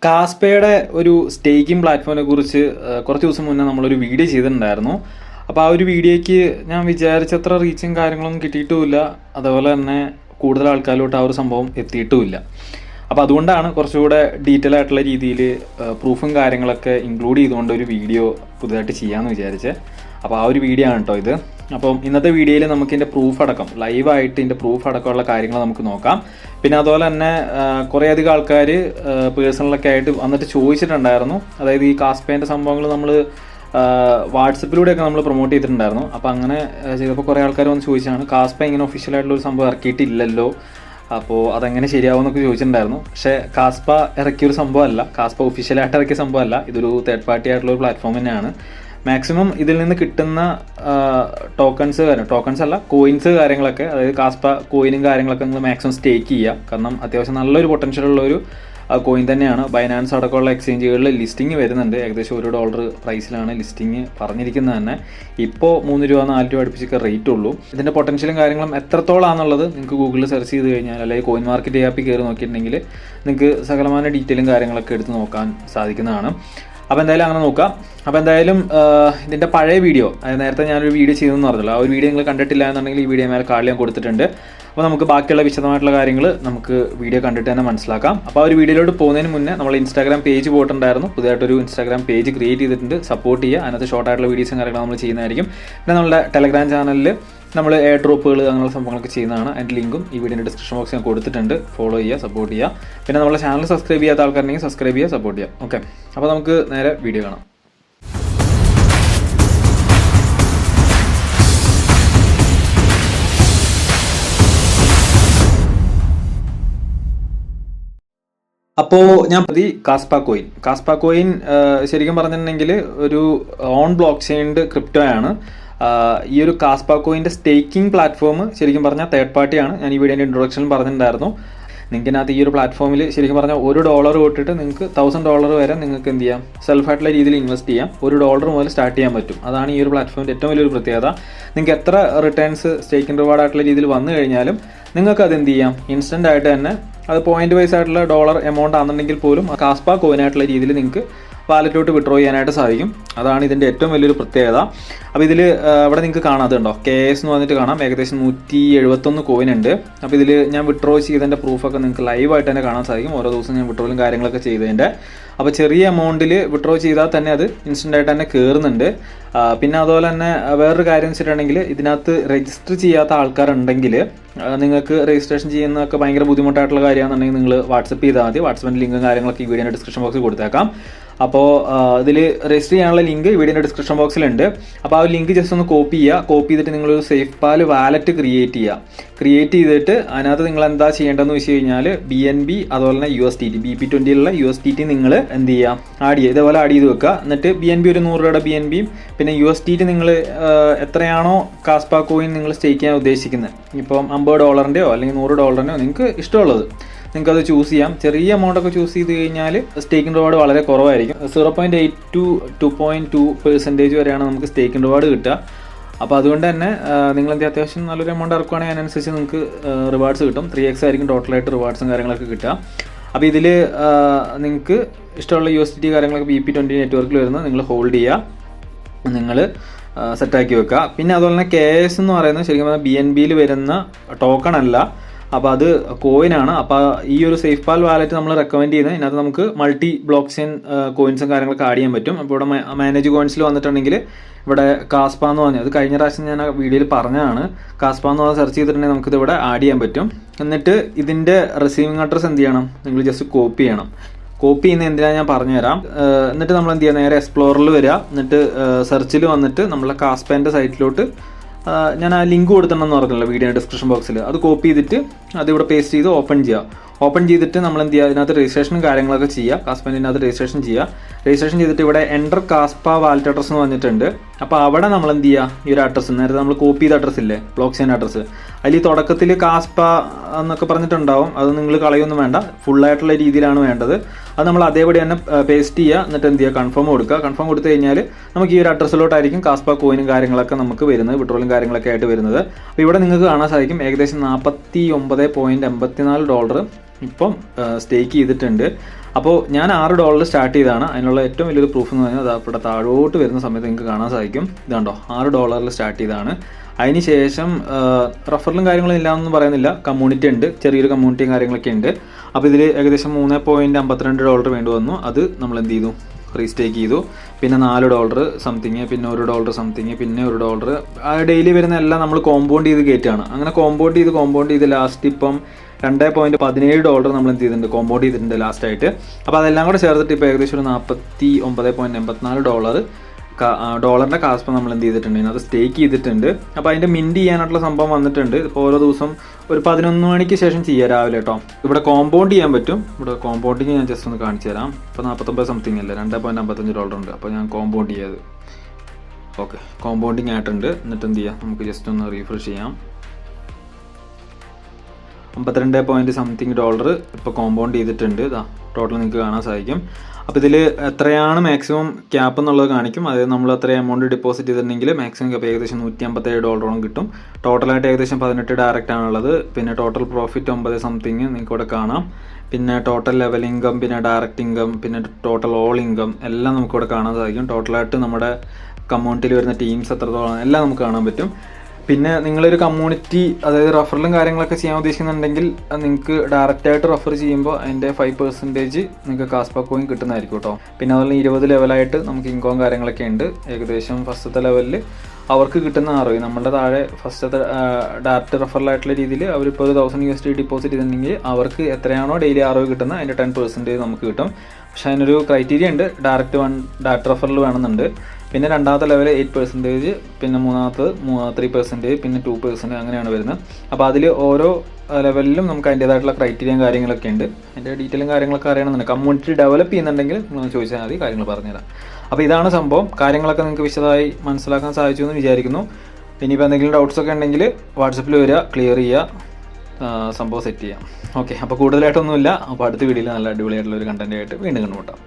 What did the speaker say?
കാസ്പയുടെ ഒരു സ്റ്റേക്കിംഗ് പ്ലാറ്റ്ഫോമിനെ കുറിച്ച് കുറച്ച് ദിവസം മുന്നേ നമ്മളൊരു വീഡിയോ ചെയ്തിട്ടുണ്ടായിരുന്നു. അപ്പോൾ ആ ഒരു വീഡിയോയ്ക്ക് ഞാൻ വിചാരിച്ചത്ര റീച്ചും കാര്യങ്ങളൊന്നും കിട്ടിയിട്ടുമില്ല. അതുപോലെ തന്നെ കൂടുതൽ ആൾക്കാരിലോട്ട് ആ ഒരു സംഭവം എത്തിയിട്ടുമില്ല. അപ്പോൾ അതുകൊണ്ടാണ് കുറച്ചുകൂടെ ഡീറ്റെയിൽ ആയിട്ടുള്ള രീതിയിൽ പ്രൂഫും കാര്യങ്ങളൊക്കെ ഇൻക്ലൂഡ് ചെയ്തുകൊണ്ട് ഒരു വീഡിയോ പുതുതായിട്ട് ചെയ്യാമെന്ന് വിചാരിച്ചത്. അപ്പോൾ ആ ഒരു വീഡിയോ ആണ് കേട്ടോ ഇത്. അപ്പം ഇന്നത്തെ വീഡിയോയിൽ നമുക്ക് ഇതിൻ്റെ പ്രൂഫ് അടക്കം ലൈവായിട്ട് ഇതിൻ്റെ പ്രൂഫ് അടക്കമുള്ള കാര്യങ്ങൾ നമുക്ക് നോക്കാം. പിന്നെ അതുപോലെ തന്നെ കുറേയധികം ആൾക്കാർ പേഴ്സണലൊക്കെ ആയിട്ട് വന്നിട്ട് ചോദിച്ചിട്ടുണ്ടായിരുന്നു. അതായത് ഈ കാസ്പേൻ്റെ സംഭവങ്ങൾ നമ്മൾ വാട്സപ്പിലൂടെയൊക്കെ നമ്മൾ പ്രൊമോട്ട് ചെയ്തിട്ടുണ്ടായിരുന്നു. അപ്പോൾ അങ്ങനെ ചെയ്തപ്പോൾ കുറേ ആൾക്കാർ വന്ന് ചോദിച്ചാണ് കാസ്പ ഇങ്ങനെ ഒഫീഷ്യലായിട്ടുള്ളൊരു സംഭവം ഇറക്കിയിട്ടില്ലല്ലോ, അപ്പോൾ അതെങ്ങനെ ശരിയാവുമെന്നൊക്കെ ചോദിച്ചിട്ടുണ്ടായിരുന്നു. പക്ഷേ കാസ്പ ഇറക്കിയൊരു സംഭവമല്ല, കാസ്പ ഒഫീഷ്യലായിട്ട് ഇറക്കിയ സംഭവമല്ല, ഇതൊരു തേർഡ് പാർട്ടി ആയിട്ടുള്ള ഒരു പ്ലാറ്റ്ഫോം തന്നെയാണ്. മാക്സിമം ഇതിൽ നിന്ന് കിട്ടുന്ന ടോക്കൺസ് അല്ല കോയിൻസ് കാര്യങ്ങളൊക്കെ, അതായത് കാസ്പ കോയിനും കാര്യങ്ങളൊക്കെ നിങ്ങൾ മാക്സിമം സ്റ്റേക്ക് ചെയ്യുക. കാരണം അത്യാവശ്യം നല്ലൊരു പൊട്ടൻഷ്യൽ ഉള്ളൊരു കോയിൻ തന്നെയാണ്. ബൈനാൻസ് അടക്കമുള്ള എക്സ്ചേഞ്ചുകളിൽ ലിസ്റ്റിംഗ് വരുന്നുണ്ട്. ഏകദേശം $1 പ്രൈസിലാണ് ലിസ്റ്റിംഗ് പറഞ്ഞിരിക്കുന്നത് തന്നെ. ഇപ്പോൾ $3, $4 അടുപ്പിച്ചൊക്കെ റേറ്റ് ഉള്ളൂ. ഇതിൻ്റെ പൊട്ടൻഷ്യലും കാര്യങ്ങളും എത്രത്തോളാണെന്നുള്ളത് നിങ്ങൾക്ക് ഗൂഗിളിൽ സെർച്ച് ചെയ്ത് കഴിഞ്ഞാൽ, അല്ലെങ്കിൽ കോയിൻ മാർക്കറ്റ് ആപ്പിൽ കയറി നോക്കിയിട്ടുണ്ടെങ്കിൽ നിങ്ങൾക്ക് സകലമായ ഡീറ്റെയിലും കാര്യങ്ങളൊക്കെ എടുത്ത് നോക്കാൻ സാധിക്കുന്നതാണ്. അപ്പോൾ എന്തായാലും അങ്ങനെ നോക്കാം. അപ്പോൾ എന്തായാലും ഇതിൻ്റെ പഴയ വീഡിയോ, അതായത് നേരത്തെ ഞാനൊരു വീഡിയോ ചെയ്തെന്ന് പറഞ്ഞല്ലോ, ആ ഒരു വീഡിയോ നിങ്ങൾ കണ്ടിട്ടില്ല എന്നുണ്ടെങ്കിൽ ഈ വീഡിയോ മേലെ കാർഡിൽ ഞാൻ കൊടുത്തിട്ടുണ്ട്. അപ്പോൾ നമുക്ക് ബാക്കിയുള്ള വിശദമായിട്ടുള്ള കാര്യങ്ങൾ നമുക്ക് വീഡിയോ കണ്ടിട്ട് തന്നെ മനസ്സിലാക്കാം. അപ്പോൾ ആ ഒരു വീഡിയോയിലോട്ട് പോകുന്നതിന് മുന്നേ നമ്മൾ ഇൻസ്റ്റാഗ്രാം പേജ് പോയിട്ടുണ്ടായിരുന്നു. പുതിയതായിട്ടൊരു ഇൻസ്റ്റാഗ്രാം പേജ് ക്രിയേറ്റ് ചെയ്തിട്ടുണ്ട്. സപ്പോർട്ട് ചെയ്യുക. അതിനകത്ത് ഷോർട്ടായിട്ടുള്ള വീഡിയോസും കാര്യങ്ങളും നമ്മൾ ചെയ്യുന്നതായിരിക്കും. പിന്നെ നമ്മുടെ ടെലഗ്രാം ചാനലിൽ നമ്മൾ എയർ ഡ്രോപ്പുകൾ അങ്ങനെയുള്ള സംഭവങ്ങളൊക്കെ ചെയ്യുന്നതാണ്. അതിൻ്റെ ലിങ്കും ഈ വീഡിയോൻ്റെ ഡിസ്ക്രിപ്ഷൻ ബോക്സിൽ ഞാൻ കൊടുത്തിട്ടുണ്ട്. ഫോളോ ചെയ്യുക, സപ്പോർട്ട് ചെയ്യുക. പിന്നെ നമ്മുടെ ചാനൽ സബ്സ്ക്രൈബ് ചെയ്യാത്ത ആൾക്കാരുണ്ടെങ്കിൽ സബ്സ്ക്രൈബ് ചെയ്യുക, സപ്പോർട്ട് ചെയ്യുക. ഓക്കെ, അപ്പോൾ നമുക്ക് നേരെ വീഡിയോ കാണാം. അപ്പോൾ ഞാൻ കാസ്പ കോയിൻ ശരിക്കും പറഞ്ഞിട്ടുണ്ടെങ്കിൽ ഒരു ഓൺ ബ്ലോക്ക് ചെയിൻഡ് ക്രിപ്റ്റോ ആണ്. ഈ ഒരു കാസ്പ കോയിൻ്റെ സ്റ്റേക്കിംഗ് പ്ലാറ്റ്ഫോം ശരിക്കും പറഞ്ഞാൽ തേർഡ് പാർട്ടിയാണ്. ഞാൻ ഈ വീഡിയോൻ്റെ ഇൻട്രൊഡക്ഷനിൽ പറഞ്ഞിട്ടുണ്ടായിരുന്നു. നിങ്ങൾക്കതിനകത്ത് ഈ ഒരു പ്ലാറ്റ്ഫോമിൽ ശരിക്കും പറഞ്ഞാൽ $1 തൊട്ടിട്ട് നിങ്ങൾക്ക് $1000 വരെ നിങ്ങൾക്ക് എന്ത് ചെയ്യാം, സെൽഫായിട്ടുള്ള രീതിയിൽ ഇൻവെസ്റ്റ് ചെയ്യാം. $1 മുതൽ സ്റ്റാർട്ട് ചെയ്യാൻ പറ്റും. അതാണ് ഈ ഒരു പ്ലാറ്റ്ഫോമിൻ്റെ ഏറ്റവും വലിയൊരു പ്രത്യേകത. നിങ്ങൾക്ക് എത്ര റിട്ടേൺസ് സ്റ്റേക്കിംഗ് റിവാർഡായിട്ടുള്ള രീതിയിൽ വന്നു കഴിഞ്ഞാലും നിങ്ങൾക്ക് അത് എന്ത് ചെയ്യാം, ഇൻസ്റ്റൻ്റ് ആയിട്ട് തന്നെ അത് പോയിന്റ് വൈസ് ആയിട്ടുള്ള ഡോളർ എമൗണ്ട് ആണെന്നുണ്ടെങ്കിൽ പോലും കാസ്പ കോയിനായിട്ടുള്ള രീതിയിൽ നിങ്ങൾക്ക് വാലറ്റിലോട്ട് വിഡ്രോ ചെയ്യാനായിട്ട് സാധിക്കും. അതാണ് ഇതിൻ്റെ ഏറ്റവും വലിയൊരു പ്രത്യേകത. അപ്പോൾ ഇതിൽ ഇവിടെ നിങ്ങൾക്ക് കാണാം, അതുണ്ടോ KS എന്ന് പറഞ്ഞിട്ട് കാണാം. ഏകദേശം 171 കോയിൻ ഉണ്ട്. അപ്പോൾ ഇതിൽ ഞാൻ വിഡ്രോ ചെയ്തതിൻ്റെ പ്രൂഫൊക്കെ നിങ്ങൾക്ക് ലൈവായിട്ട് തന്നെ കാണാൻ സാധിക്കും. ഓരോ ദിവസം ഞാൻ വിഡ്രോയിലും കാര്യങ്ങളൊക്കെ ചെയ്തതിൻ്റെ. അപ്പോൾ ചെറിയ എമൗണ്ടിൽ വിഡ്രോ ചെയ്താൽ തന്നെ അത് ഇൻസ്റ്റൻ്റ് ആയിട്ട് തന്നെ കയറുന്നുണ്ട്. പിന്നെ അതുപോലെ തന്നെ വേറൊരു കാര്യം വെച്ചിട്ടുണ്ടെങ്കിൽ ഇതിനകത്ത് രജിസ്റ്റർ ചെയ്യാത്ത ആൾക്കാരുണ്ടെങ്കിൽ നിങ്ങൾക്ക് രജിസ്ട്രേഷൻ ചെയ്യുന്നതൊക്കെ ഭയങ്കര ബുദ്ധിമുട്ടായിട്ടുള്ള കാര്യമാണെന്നുണ്ടെങ്കിൽ നിങ്ങൾ വാട്സപ്പ് ചെയ്താൽ മതി. വാട്സപ്പിൻ്റെ ലിങ്കും കാര്യങ്ങളൊക്കെ ഈ വീഡിയോയുടെ ഡിസ്ക്രിപ്ഷൻ ബോക്സിൽ കൊടുത്തേക്കാം. അപ്പോൾ ഇതിൽ രജിസ്റ്റർ ചെയ്യാനുള്ള ലിങ്ക് വീഡിയോയുടെ ഡിസ്ക്രിപ്ഷൻ ബോക്സിലുണ്ട്. അപ്പോൾ ആ ഒരു ലിങ്ക് ജസ്റ്റ് ഒന്ന് കോപ്പി ചെയ്തിട്ട് നിങ്ങളൊരു SafePal വാലറ്റ് ക്രിയേറ്റ് ചെയ്തിട്ട് അതിനകത്ത് നിങ്ങൾ എന്താ ചെയ്യേണ്ടതെന്ന് വെച്ച് കഴിഞ്ഞാൽ BNB അതുപോലെ തന്നെ USDT BP20 USDT നിങ്ങൾ എന്ത് ചെയ്യുക, ഇതേപോലെ ആഡ് ചെയ്ത് വെക്കുക. എന്നിട്ട് BNB ഒരു $100 BNBയും പിന്നെ USDT നിങ്ങൾ എത്രയാണോ കാസ്പ കോയിൻ നിങ്ങൾ സ്റ്റേക്ക് ചെയ്യാൻ ഉദ്ദേശിക്കുന്നത്, ഇപ്പം $50 അല്ലെങ്കിൽ $100 നിങ്ങൾക്ക് ഇഷ്ടമുള്ളത് നിങ്ങൾക്കത് ചൂസ് ചെയ്യാം. ചെറിയ എമൗണ്ടൊക്കെ ചൂസ് ചെയ്ത് കഴിഞ്ഞാൽ സ്റ്റേക്കിംഗ് റിവാർഡ് വളരെ കുറവായിരിക്കും. 0.8 to 2.2% വരെയാണ് നമുക്ക് സ്റ്റേക്കിംഗ് റിവാർഡ് കിട്ടുക. അപ്പോൾ അതുകൊണ്ട് തന്നെ നിങ്ങൾ എന്ത് അത്യാവശ്യം നല്ലൊരു എമൗണ്ട് ഇറക്കുകയാണെങ്കിൽ അതിനനുസരിച്ച് നിങ്ങൾക്ക് റിവാർഡ്സ് കിട്ടും. 3x ആയിരിക്കും ടോട്ടലായിട്ട് റിവാർഡ്സും കാര്യങ്ങളൊക്കെ കിട്ടുക. അപ്പോൾ ഇതിൽ നിങ്ങൾക്ക് ഇഷ്ടമുള്ള USDT കാര്യങ്ങളൊക്കെ BP20 നെറ്റ്വർക്കിൽ വരുന്നത് നിങ്ങൾ ഹോൾഡ് ചെയ്യുക, നിങ്ങൾ സെറ്റാക്കി വെക്കുക. പിന്നെ അതുപോലെ തന്നെ KS എന്ന് പറയുന്നത് ശരിക്കും പറഞ്ഞാൽ BNBയിൽ വരുന്ന ടോക്കൺ അല്ല, അപ്പോൾ അത് കോയിനാണ്. അപ്പോൾ ഈ ഒരു SafePal വാലറ്റ് നമ്മൾ റെക്കമെൻഡ് ചെയ്യുന്നത് ഇതിനകത്ത് നമുക്ക് മൾട്ടി ബ്ലോക്ക് ചെയിൻ കോയിൻസും കാര്യങ്ങളൊക്കെ ആഡ് ചെയ്യാൻ പറ്റും. അപ്പോൾ ഇവിടെ മാനേജ് കോയിൻസിൽ വന്നിട്ടുണ്ടെങ്കിൽ ഇവിടെ കാസ്പ എന്ന് പറഞ്ഞാൽ, അത് കഴിഞ്ഞ പ്രാവശ്യം ഞാൻ ആ വീഡിയോയിൽ പറഞ്ഞതാണ്, കാസ്പ എന്ന് പറഞ്ഞാൽ സെർച്ച് ചെയ്തിട്ടുണ്ടെങ്കിൽ നമുക്കിത് ഇവിടെ ആഡ് ചെയ്യാൻ പറ്റും. എന്നിട്ട് ഇതിൻ്റെ റിസീവിംഗ് അഡ്രസ്സ് എന്ത് ചെയ്യണം, നിങ്ങൾ ജസ്റ്റ് കോപ്പി ചെയ്യണം. കോപ്പി ചെയ്യുന്ന എന്തിനാണ് ഞാൻ പറഞ്ഞുതരാം. എന്നിട്ട് നമ്മൾ എന്ത് ചെയ്യുക, നേരെ എക്സ്പ്ലോറിൽ വരിക. എന്നിട്ട് സെർച്ചിൽ വന്നിട്ട് നമ്മളെ കാസ്പേൻ്റെ സൈറ്റിലോട്ട് ഞാൻ ആ ലിങ്ക് കൊടുത്തിട്ടുണ്ടെന്ന് പറഞ്ഞല്ലോ വീഡിയോ ഡിസ്ക്രിപ്ഷൻ ബോക്സിൽ, അത് കോപ്പി ചെയ്തിട്ട് അതിവിടെ പേസ്റ്റ് ചെയ്ത് ഓപ്പൺ ചെയ്തിട്ട് നമ്മൾ എന്ത് ചെയ്യുക, ഇതിനകത്ത് രജിസ്ട്രേഷനും കാര്യങ്ങളൊക്കെ ചെയ്യുക. കാസ്പേൻ്റിനകത്ത് രജിസ്ട്രേഷൻ ചെയ്തിട്ട് ഇവിടെ എൻ്റർ കാസ്പ വാലറ്റ് അഡ്രസ്സ് എന്ന് പറഞ്ഞിട്ടുണ്ട്. അപ്പോൾ അവിടെ നമ്മൾ എന്ത് ചെയ്യുക, ഈ ഒരു അഡ്രസ്സ് നേരത്തെ നമ്മൾ കോപ്പി ചെയ്ത അഡ്രസ്സ് ഇല്ലേ, ബ്ലോക്ക് ചെയിൻ അഡ്രസ്സ്, അതിൽ തുടക്കത്തിൽ കാസ്പ എന്നൊക്കെ പറഞ്ഞിട്ടുണ്ടാവും. അത് നിങ്ങൾ കളയൊന്നും വേണ്ട, ഫുള്ളായിട്ടുള്ള രീതിയിലാണ് വേണ്ടത്. അത് നമ്മൾ അതേപടി തന്നെ പേസ്റ്റ് ചെയ്യുക. എന്നിട്ട് എന്ത് ചെയ്യുക, കൺഫേം കൊടുത്ത് കഴിഞ്ഞാൽ നമുക്ക് ഈ ഒരു അഡ്രസ്സിലോട്ടായിരിക്കും കാസ്പ കോയിനും കാര്യങ്ങളൊക്കെ നമുക്ക് വരുന്നത്, വിഡ്രോളും കാര്യങ്ങളൊക്കെ ആയിട്ട് വരുന്നത്. അപ്പോൾ ഇവിടെ നിങ്ങൾക്ക് കാണാൻ സാധിക്കും ഏകദേശം $49.84 ഇപ്പം സ്റ്റേക്ക് ചെയ്തിട്ടുണ്ട്. അപ്പോൾ ഞാൻ $6 സ്റ്റാർട്ട് ചെയ്തതാണ്. അതിനുള്ള ഏറ്റവും വലിയൊരു പ്രൂഫ് എന്ന് പറഞ്ഞാൽ അത് ഇവിടെ താഴോട്ട് വരുന്ന സമയത്ത് നിങ്ങൾക്ക് കാണാൻ സാധിക്കും. ഇതുണ്ടോ, $6 സ്റ്റാർട്ട് ചെയ്തതാണ്. അതിന് ശേഷം റഫറിലും കാര്യങ്ങളും ഇല്ലാന്ന് പറയുന്നില്ല, കമ്മ്യൂണിറ്റി ഉണ്ട്, ചെറിയൊരു കമ്മ്യൂണിറ്റിയും കാര്യങ്ങളൊക്കെ ഉണ്ട്. അപ്പോൾ ഇതിൽ ഏകദേശം $3.52 വേണ്ടി വന്നു. അത് നമ്മൾ എന്ത് ചെയ്തു, റീസ്റ്റേക്ക് ചെയ്തു. പിന്നെ $4 സംതിങ്, പിന്നെ $1 സംതിങ്, പിന്നെ $1. ഡെയിലി വരുന്ന എല്ലാം നമ്മൾ കോമ്പൗണ്ട് ചെയ്ത് കയറ്റുകയാണ്. അങ്ങനെ കോമ്പൗണ്ട് ചെയ്ത് ലാസ്റ്റ് ഇപ്പം $2.17 നമ്മൾ എന്ത് ചെയ്തിട്ടുണ്ട്, കോമ്പൗണ്ട് ചെയ്തിട്ടുണ്ട് ലാസ്റ്റായിട്ട്. അപ്പോൾ അതെല്ലാം കൂടെ ചേർത്തിട്ട് ഇപ്പോൾ ഏകദേശം ഒരു $49.84 ഡോളറിൻ്റെ കാസ്പ നമ്മൾ എന്ത് ചെയ്തിട്ടുണ്ട്, അത് സ്റ്റേക്ക് ചെയ്തിട്ടുണ്ട്. അപ്പോൾ അതിൻ്റെ മിൻറ്റ് ചെയ്യാനായിട്ടുള്ള സംഭവം വന്നിട്ടുണ്ട്. ഇപ്പോൾ ഓരോ ദിവസം ഒരു 11 മണിക്ക് ശേഷം ചെയ്യുക രാവിലെ കേട്ടോ. ഇവിടെ കോമ്പൗണ്ട് ചെയ്യാൻ പറ്റും. ഇവിടെ കോമ്പൗണ്ടിങ് ഞാൻ ജസ്റ്റ് ഒന്ന് കാണിച്ചു തരാം. ഇപ്പോൾ 49 സംതിങ് അല്ലേ, $2.55 ഉണ്ട്. അപ്പോൾ ഞാൻ കോമ്പൗണ്ട് ചെയ്യാത്. ഓക്കെ, കോമ്പൗണ്ടിങ് ആയിട്ടുണ്ട്. എന്നിട്ട് എന്ത് ചെയ്യാം, നമുക്ക് ജസ്റ്റ് ഒന്ന് റീഫ്രഷ് ചെയ്യാം. 52 സംതിങ് ഡോളർ ഇപ്പോൾ കോമ്പൗണ്ട് ചെയ്തിട്ടുണ്ട്. ഇതാ ടോട്ടൽ നിങ്ങൾക്ക് കാണാൻ സാധിക്കും. അപ്പോൾ ഇതിൽ എത്രയാണ് മാക്സിമം ക്യാപ്പ് എന്നുള്ളത് കാണിക്കും. അതായത് നമ്മൾ എത്ര എമൗണ്ട് ഡെപ്പോസിറ്റ് ചെയ്തിട്ടുണ്ടെങ്കിൽ മാക്സിമം ക്യാപ്പ് ഏകദേശം $157 കിട്ടും. ടോട്ടലായിട്ട് ഏകദേശം 18 ഡയറക്റ്റ് ആണുള്ളത്. പിന്നെ ടോട്ടൽ പ്രോഫിറ്റ് 9 സംതിങ് നിങ്ങൾക്ക് ഇവിടെ കാണാം. പിന്നെ ടോട്ടൽ ലെവൽ ഇൻകം, പിന്നെ ഡയറക്റ്റ് ഇൻകം, പിന്നെ ടോട്ടൽ ഓൾ ഇൻകം എല്ലാം നമുക്കിവിടെ കാണാൻ സാധിക്കും. ടോട്ടലായിട്ട് നമ്മുടെ കമ്മ്യൂണിറ്റിയിൽ വരുന്ന ടീംസ് എത്രത്തോളം എല്ലാം നമുക്ക് കാണാൻ പറ്റും. പിന്നെ നിങ്ങളൊരു കമ്മ്യൂണിറ്റി, അതായത് റഫറിലും കാര്യങ്ങളൊക്കെ ചെയ്യാൻ ഉദ്ദേശിക്കുന്നുണ്ടെങ്കിൽ നിങ്ങൾക്ക് ഡയറക്റ്റായിട്ട് റഫർ ചെയ്യുമ്പോൾ അതിൻ്റെ 5% നിങ്ങൾക്ക് കാസ്പ കോയിൻ കിട്ടുന്നതായിരിക്കും കേട്ടോ. പിന്നെ അതുപോലെ 20 ലെവലായിട്ട് നമുക്ക് ഇൻകോം കാര്യങ്ങളൊക്കെ ഉണ്ട്. ഏകദേശം ഫസ്റ്റത്തെ ലെവലിൽ അവർക്ക് കിട്ടുന്ന ROI, നമ്മുടെ താഴെ ഫസ്റ്റത്തെ ഡയറക്റ്റ് റഫറലായിട്ടുള്ള രീതിയിൽ അവരിപ്പോൾ $1000 ഡെപ്പോസിറ്റ് ചെയ്തിട്ടുണ്ടെങ്കിൽ അവർക്ക് എത്രയാണോ ഡെയിലി ROI കിട്ടുന്നത് അതിൻ്റെ 10% നമുക്ക് കിട്ടും. പക്ഷേ അതിനൊരു ക്രൈറ്റീരിയ ഉണ്ട്, ഡയറക്റ്റ് റഫറിൽ വേണമെന്നുണ്ട്. പിന്നെ രണ്ടാമത്തെ ലെവൽ 8%, പിന്നെ മൂന്നാമത്തത് 3%, പിന്നെ 2% അങ്ങനെയാണ് വരുന്നത്. അപ്പോൾ അതിൽ ഓരോ ലെവലിലും നമുക്ക് അതിൻ്റേതായിട്ടുള്ള ക്രൈറ്റീരിയയും കാര്യങ്ങളൊക്കെ ഉണ്ട്. അതിൻ്റെ ഡീറ്റെയിലും കാര്യങ്ങളൊക്കെ അറിയണമെന്നുണ്ട്. കമ്മ്യൂണിറ്റി ഡെവലപ്പ് ചെയ്യുന്നുണ്ടെങ്കിൽ നിങ്ങൾ ചോദിച്ചാൽ മതി, കാര്യങ്ങൾ പറഞ്ഞുതരാം. അപ്പോൾ ഇതാണ് സംഭവം. കാര്യങ്ങളൊക്കെ നിങ്ങൾക്ക് വിശദമായി മനസ്സിലാക്കാൻ സാധിച്ചു എന്ന് വിചാരിക്കുന്നു. ഇനിയിപ്പോൾ എന്തെങ്കിലും ഡൗട്ട്സൊക്കെ ഉണ്ടെങ്കിൽ വാട്സപ്പിൽ വരിക, ക്ലിയർ ചെയ്യുക, സംഭവം സെറ്റ് ചെയ്യാം. ഓക്കെ, അപ്പോൾ കൂടുതലായിട്ടൊന്നുമില്ല. അപ്പോൾ അടുത്ത വീഡിയോയിൽ നല്ല അടിപൊളിയായിട്ടുള്ള ഒരു കണ്ടൻറ്റായിട്ട് വീണ്ടും കണ്ടുമുട്ടാം.